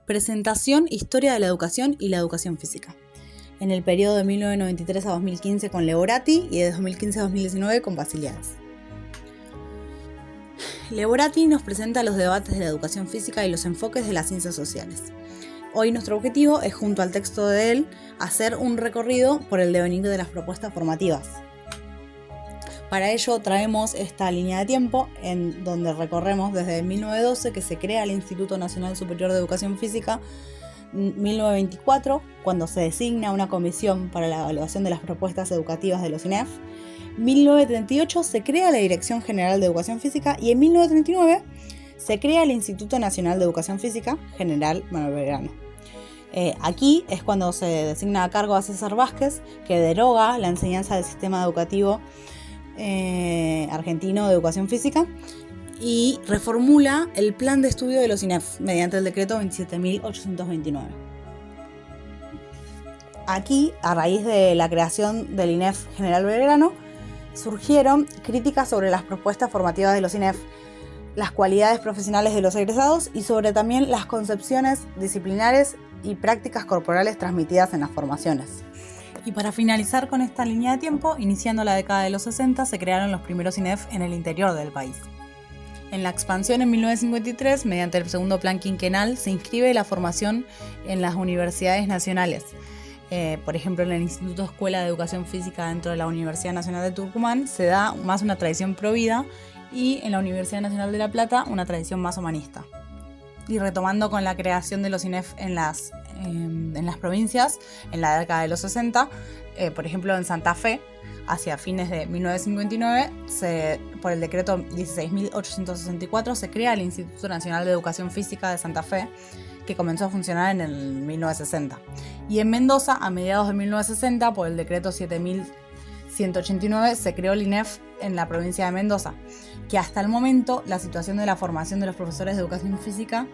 Presentación, historia de la educación y la educación física. En el periodo de 1993 a 2015 con Leborati y de 2015 a 2019 con Basiliades. Leborati nos presenta los debates de la educación física y los enfoques de las ciencias sociales. Hoy nuestro objetivo es, junto al texto de él, hacer un recorrido por el devenir de las propuestas formativas. Para ello traemos esta línea de tiempo en donde recorremos desde 1912, que se crea el Instituto Nacional Superior de Educación Física, 1924, cuando se designa una comisión para la evaluación de las propuestas educativas de los INEF, 1938 se crea la Dirección General de Educación Física y en 1939 se crea el Instituto Nacional de Educación Física, General Manuel Belgrano. Aquí es cuando se designa a cargo a César Vázquez, que deroga la enseñanza del sistema educativo argentino de educación física y reformula el plan de estudio de los INEF mediante el decreto 27.829. Aquí, a raíz de la creación del INEF General Belgrano, surgieron críticas sobre las propuestas formativas de los INEF, las cualidades profesionales de los egresados y sobre también las concepciones disciplinares y prácticas corporales transmitidas en las formaciones. Y para finalizar con esta línea de tiempo, iniciando la década de los 60, se crearon los primeros INEF en el interior del país. En la expansión en 1953, mediante el segundo plan quinquenal, se inscribe la formación en las universidades nacionales. Por ejemplo, en el Instituto Escuela de Educación Física dentro de la Universidad Nacional de Tucumán se da más una tradición provida y en la Universidad Nacional de La Plata una tradición más humanista. Y retomando con la creación de los INEF en las provincias, en la década de los 60, por ejemplo en Santa Fe, hacia fines de 1959, por el decreto 16.864 se crea el Instituto Nacional de Educación Física de Santa Fe, que comenzó a funcionar en el 1960. Y en Mendoza, a mediados de 1960, por el decreto 7.189, se creó el INEF en la provincia de Mendoza, que hasta el momento la situación de la formación de los profesores de educación física,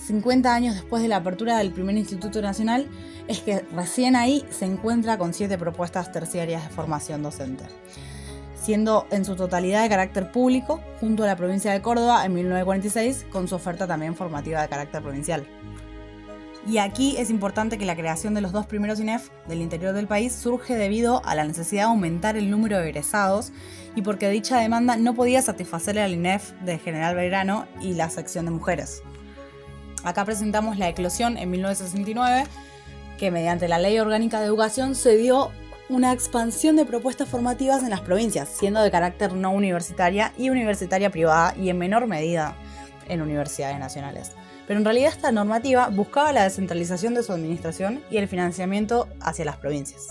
50 años después de la apertura del primer Instituto Nacional, es que recién ahí se encuentra con 7 propuestas terciarias de formación docente, siendo en su totalidad de carácter público, junto a la provincia de Córdoba en 1946, con su oferta también formativa de carácter provincial. Y aquí es importante que la creación de los 2 primeros INEF del interior del país surge debido a la necesidad de aumentar el número de egresados y porque dicha demanda no podía satisfacer al INEF de General Belgrano y la sección de mujeres. Acá presentamos la eclosión en 1969, que mediante la Ley Orgánica de Educación se dio una expansión de propuestas formativas en las provincias, siendo de carácter no universitaria y universitaria privada y en menor medida en universidades nacionales. Pero en realidad esta normativa buscaba la descentralización de su administración y el financiamiento hacia las provincias.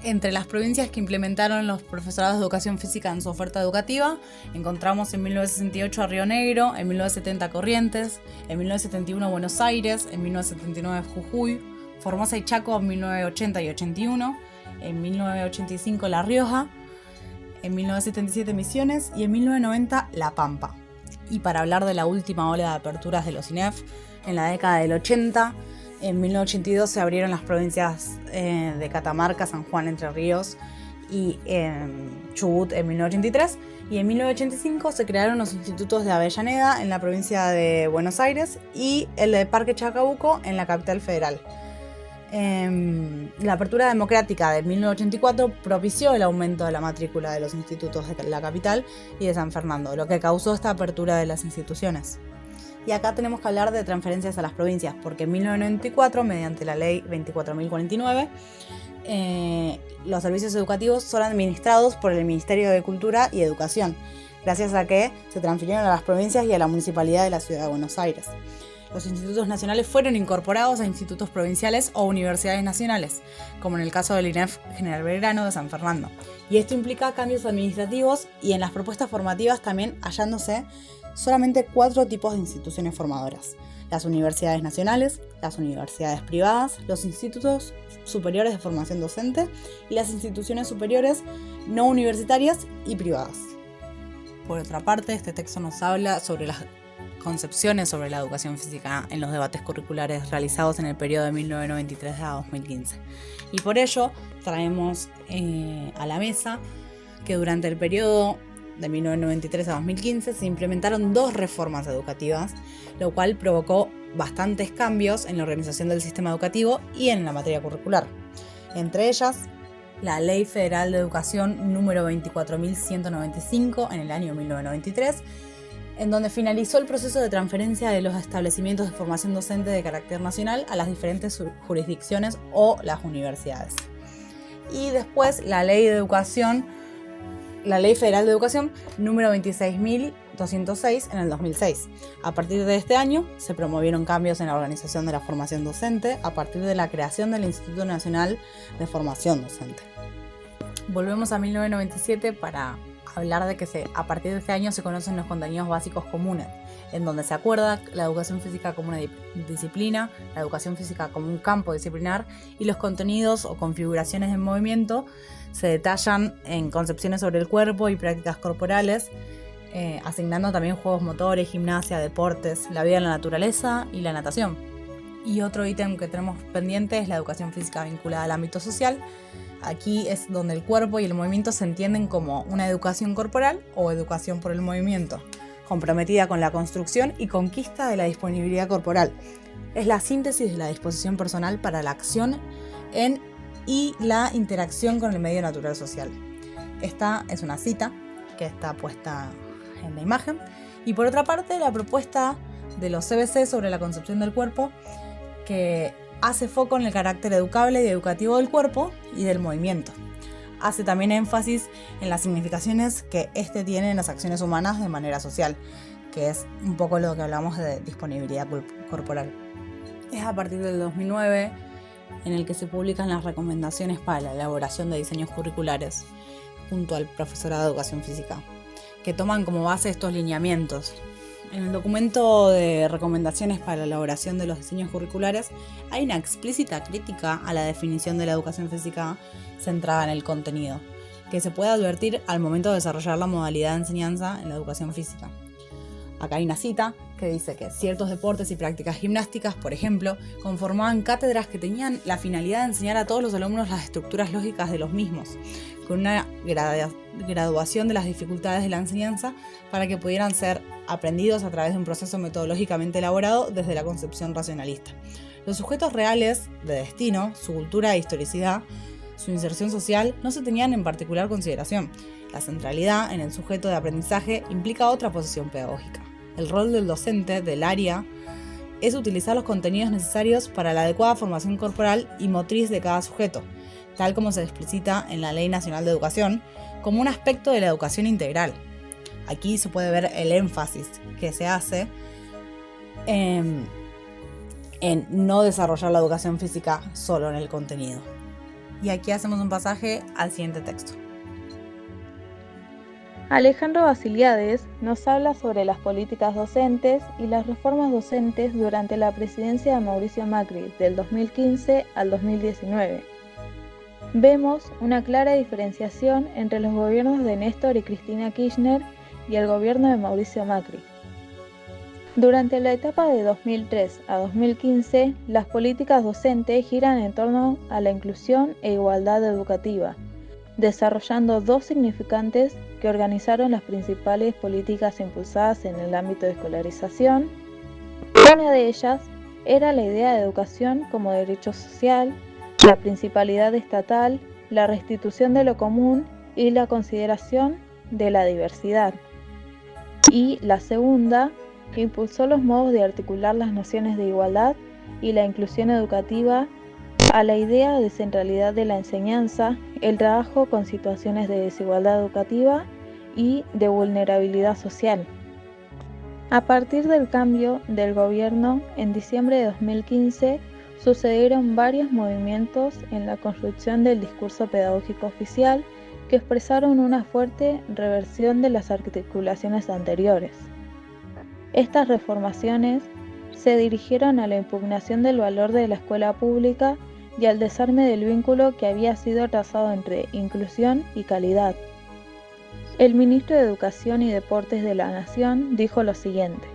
Entre las provincias que implementaron los profesorados de educación física en su oferta educativa, encontramos en 1968 a Río Negro, en 1970 Corrientes, en 1971 Buenos Aires, en 1979 Jujuy, Formosa y Chaco en 1980 y 81, en 1985 La Rioja, en 1977 Misiones y en 1990 La Pampa. Y para hablar de la última ola de aperturas de los INEF, en la década del 80, en 1982 se abrieron las provincias de Catamarca, San Juan, Entre Ríos y Chubut en 1983. Y en 1985 se crearon los institutos de Avellaneda en la provincia de Buenos Aires y el de Parque Chacabuco en la capital federal. La apertura democrática de 1984 propició el aumento de la matrícula de los institutos de la capital y de San Fernando, lo que causó esta apertura de las instituciones. Y acá tenemos que hablar de transferencias a las provincias, porque en 1994, mediante la ley 24.049, los servicios educativos son administrados por el Ministerio de Cultura y Educación, gracias a que se transfirieron a las provincias y a la Municipalidad de la Ciudad de Buenos Aires. Los institutos nacionales fueron incorporados a institutos provinciales o universidades nacionales, como en el caso del INEF General Belgrano de San Fernando. Y esto implica cambios administrativos y en las propuestas formativas también hallándose solamente 4 tipos de instituciones formadoras: las universidades nacionales, las universidades privadas, los institutos superiores de formación docente y las instituciones superiores no universitarias y privadas. Por otra parte, este texto nos habla sobre las concepciones sobre la educación física en los debates curriculares realizados en el periodo de 1993 a 2015. Y por ello traemos a la mesa que durante el periodo de 1993 a 2015 se implementaron 2 reformas educativas, lo cual provocó bastantes cambios en la organización del sistema educativo y en la materia curricular. Entre ellas, la Ley Federal de Educación número 24.195 en el año 1993, en donde finalizó el proceso de transferencia de los establecimientos de formación docente de carácter nacional a las diferentes jurisdicciones o las universidades. Y después la Ley Federal de Educación número 26.206 en el 2006. A partir de este año se promovieron cambios en la organización de la formación docente a partir de la creación del Instituto Nacional de Formación Docente. Volvemos a 1997 para hablar de que a partir de este año se conocen los contenidos básicos comunes, en donde se acuerda la educación física como una disciplina, la educación física como un campo disciplinar, y los contenidos o configuraciones en movimiento se detallan en concepciones sobre el cuerpo y prácticas corporales, asignando también juegos motores, gimnasia, deportes, la vida en la naturaleza y la natación. Y otro ítem que tenemos pendiente es la educación física vinculada al ámbito social. Aquí es donde el cuerpo y el movimiento se entienden como una educación corporal o educación por el movimiento, comprometida con la construcción y conquista de la disponibilidad corporal. Es la síntesis de la disposición personal para la acción y la interacción con el medio natural social. Esta es una cita que está puesta en la imagen. Y por otra parte, la propuesta de los CBC sobre la concepción del cuerpo, que hace foco en el carácter educable y educativo del cuerpo y del movimiento. Hace también énfasis en las significaciones que éste tiene en las acciones humanas de manera social, que es un poco lo que hablamos de disponibilidad corporal. Es a partir del 2009 en el que se publican las recomendaciones para la elaboración de diseños curriculares junto al profesorado de educación física, que toman como base estos lineamientos. En el documento de recomendaciones para la elaboración de los diseños curriculares hay una explícita crítica a la definición de la educación física centrada en el contenido, que se puede advertir al momento de desarrollar la modalidad de enseñanza en la educación física. Acá hay una cita que dice que ciertos deportes y prácticas gimnásticas, por ejemplo, conformaban cátedras que tenían la finalidad de enseñar a todos los alumnos las estructuras lógicas de los mismos, con una graduación de las dificultades de la enseñanza para que pudieran ser aprendidos a través de un proceso metodológicamente elaborado desde la concepción racionalista. Los sujetos reales de destino, su cultura e historicidad, su inserción social, no se tenían en particular consideración. La centralidad en el sujeto de aprendizaje implica otra posición pedagógica. El rol del docente del área es utilizar los contenidos necesarios para la adecuada formación corporal y motriz de cada sujeto, tal como se explicita en la Ley Nacional de Educación, como un aspecto de la educación integral. Aquí se puede ver el énfasis que se hace en no desarrollar la educación física solo en el contenido. Y aquí hacemos un pasaje al siguiente texto. Alejandro Basiliades nos habla sobre las políticas docentes y las reformas docentes durante la presidencia de Mauricio Macri del 2015 al 2019. Vemos una clara diferenciación entre los gobiernos de Néstor y Cristina Kirchner y el gobierno de Mauricio Macri. Durante la etapa de 2003 a 2015, las políticas docentes giran en torno a la inclusión e igualdad educativa, desarrollando dos significantes que organizaron las principales políticas impulsadas en el ámbito de escolarización. Una de ellas era la idea de educación como derecho social, la principalidad estatal, la restitución de lo común y la consideración de la diversidad. Y la segunda, que impulsó los modos de articular las nociones de igualdad y la inclusión educativa a la idea de centralidad de la enseñanza, el trabajo con situaciones de desigualdad educativa y de vulnerabilidad social. A partir del cambio del gobierno en diciembre de 2015, sucedieron varios movimientos en la construcción del discurso pedagógico oficial que expresaron una fuerte reversión de las articulaciones anteriores. Estas reformaciones se dirigieron a la impugnación del valor de la escuela pública y al desarme del vínculo que había sido trazado entre inclusión y calidad. El ministro de Educación y Deportes de la Nación dijo lo siguiente: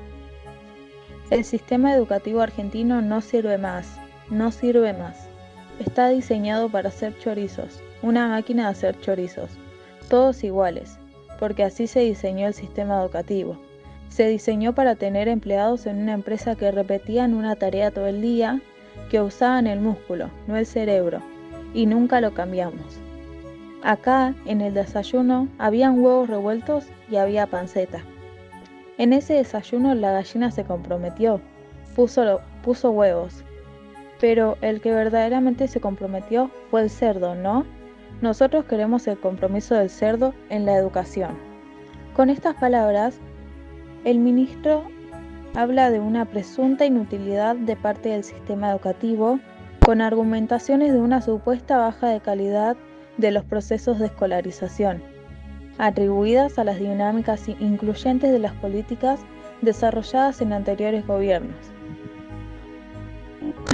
el sistema educativo argentino no sirve más. Está diseñado para hacer chorizos, una máquina de hacer chorizos, todos iguales, porque así se diseñó el sistema educativo. Se diseñó para tener empleados en una empresa que repetían una tarea todo el día, que usaban el músculo, no el cerebro, y nunca lo cambiamos. Acá, en el desayuno, habían huevos revueltos y había panceta. En ese desayuno la gallina se comprometió, puso huevos. Pero el que verdaderamente se comprometió fue el cerdo, ¿no? Nosotros queremos el compromiso del cerdo en la educación. Con estas palabras, el ministro habla de una presunta inutilidad de parte del sistema educativo, con argumentaciones de una supuesta baja de calidad de los procesos de escolarización, atribuidas a las dinámicas incluyentes de las políticas desarrolladas en anteriores gobiernos.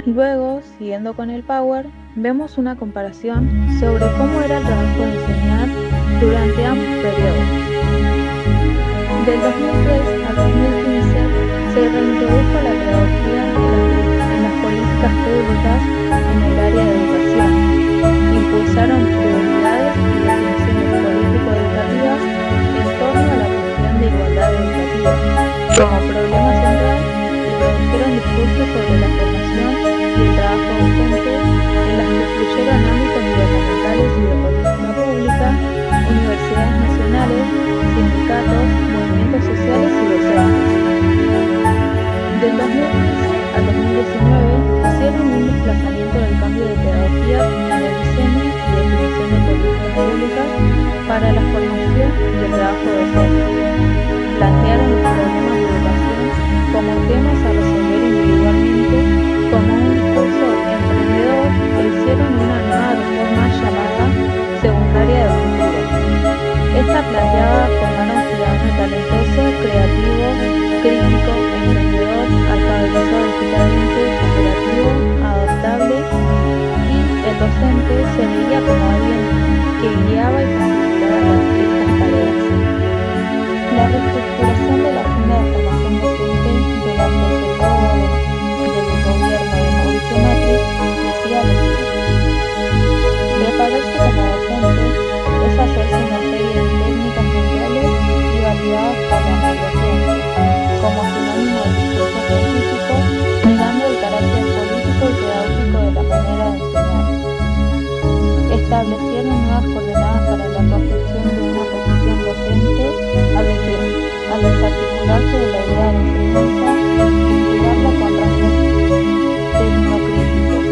Luego, siguiendo con el Power, vemos una comparación sobre cómo era el trabajo de enseñar durante ambos periodos. Del 2003 al 2015 se reintrodujo la pedagogía en las políticas públicas en el área de educación. Impulsaron prioridades y definiciones político-educativas en torno a la cuestión de igualdad educativa como problema central y produjeron discursos sobre la formación y el trabajo docente en las que incluyeron ámbitos gubernamentales y de política pública, universidades nacionales, sindicatos, movimientos sociales y docentes. Del 2015 al 2019 hicieron un desplazamiento del cambio de pedagogía en el diseño y definición de políticas públicas para la formación y el trabajo docente. Plantearon los problemas de educación como temas a resolver individualmente, como un discurso emprendedor e hicieron una nueva reforma llamada Secundaria de Futuro. Esta planteaba formar a un ciudadano talentoso, creativo, crítico, emprendedor, alfabetizado digitalmente, cooperativo, adaptable, y el docente se veía como alguien que guiaba y facilitaba estas tareas. La reestructuración de la agenda de formación docente durante el periodo del gobierno de Mauricio Macri decía lo siguiente: prepararse como docente es hacerse una serie de técnicas mundiales y validadas por la neurociencia, como sinónimo de discurso científico, negando el carácter político y pedagógico de la manera de enseñar. Establecieron nuevas coordenadas para la construcción de una posición docente al desarticularse de la idea de enseñanza y vincularla con rasgos tecnocríticos.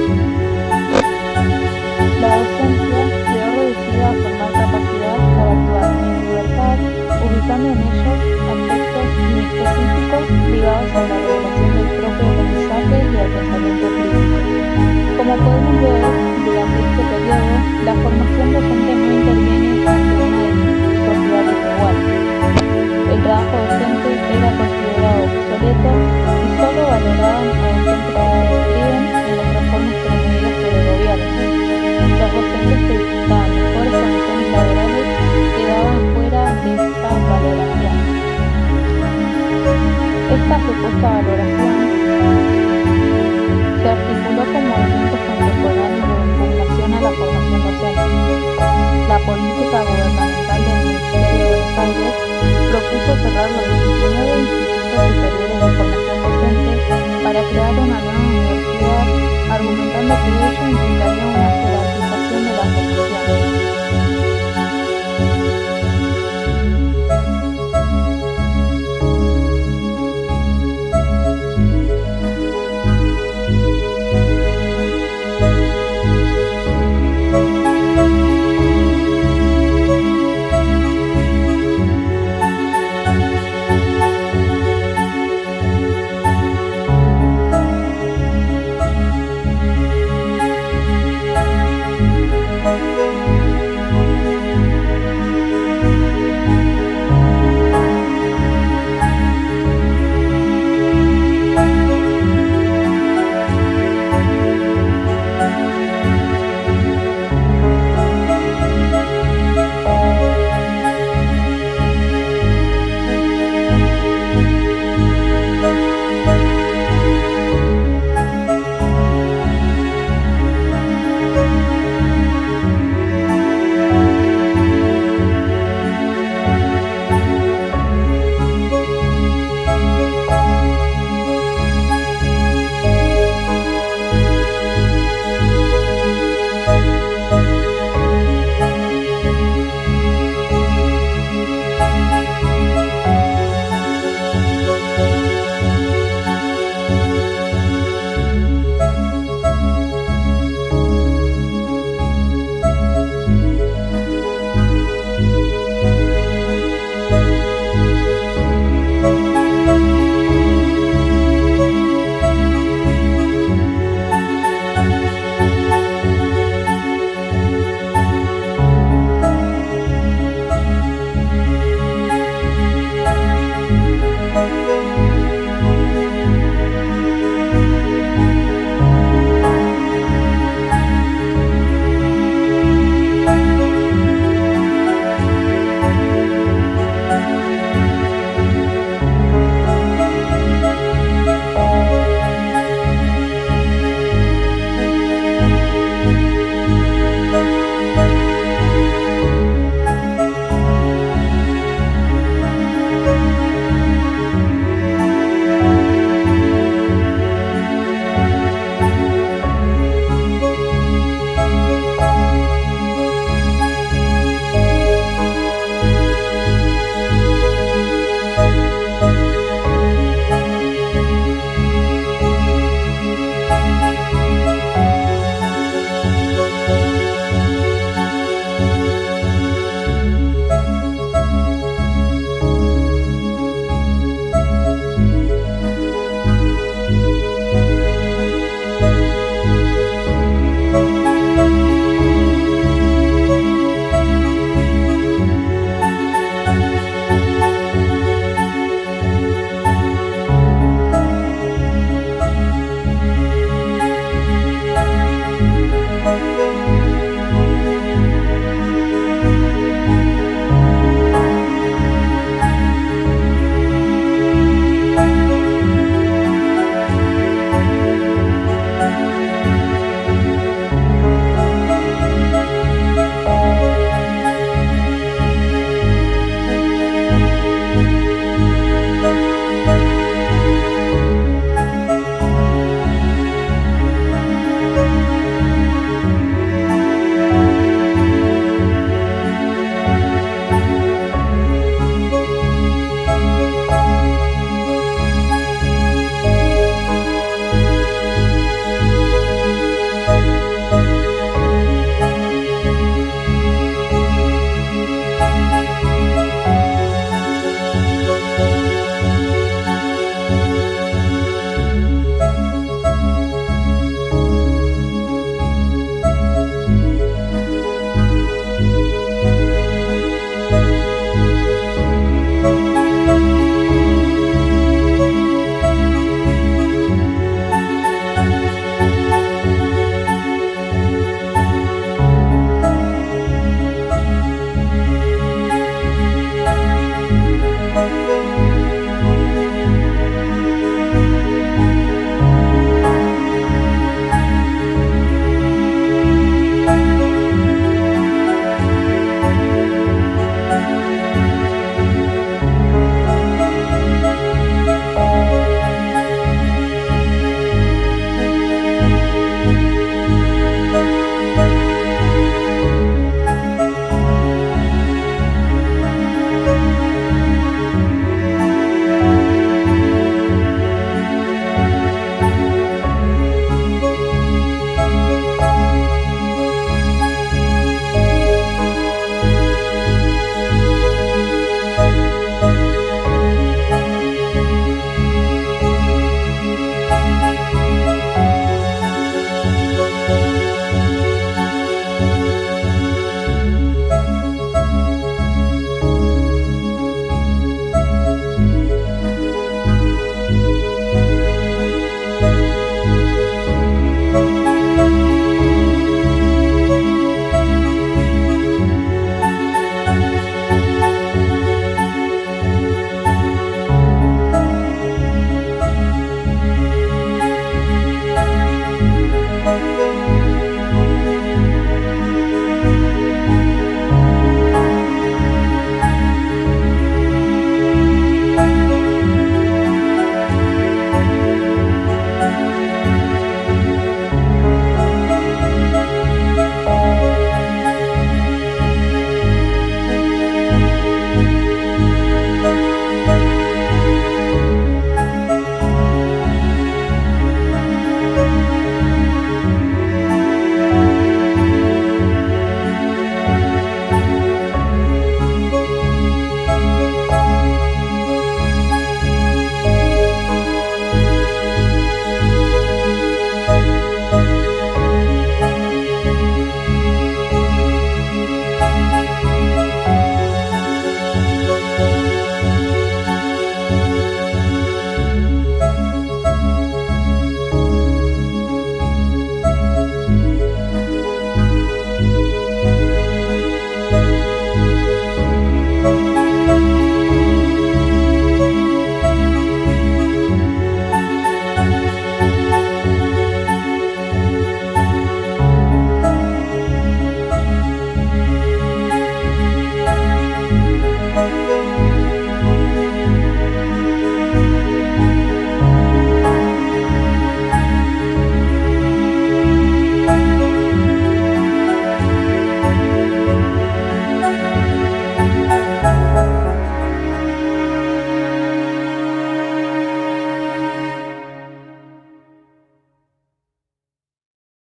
La docencia quedó reducida a formar capacidad para actuar en libertad, ubicando en ellos aspectos inespecíficos ligados a la regulación del propio aprendizaje y al pensamiento crítico. Como podemos ver, durante este periodo, la formación docente no interviene ante una sociedad desigual. El trabajo docente era considerado obsoleto y solo valoraban a docentes que se inscriben en los reformes promovidos por el gobierno. Los docentes que disfrutaban mejores condiciones laborales quedaban fuera de esta valoración. Esta supuesta valoración se articuló con movimientos contemporáneos de impugnación a la formación docente. La política gubernamental del Ministerio de Buenos Aires propuso cerrar los 19 institutos superiores de formación docente para crear una nueva universidad, argumentando que ello implicaría una jerarquización de la formación.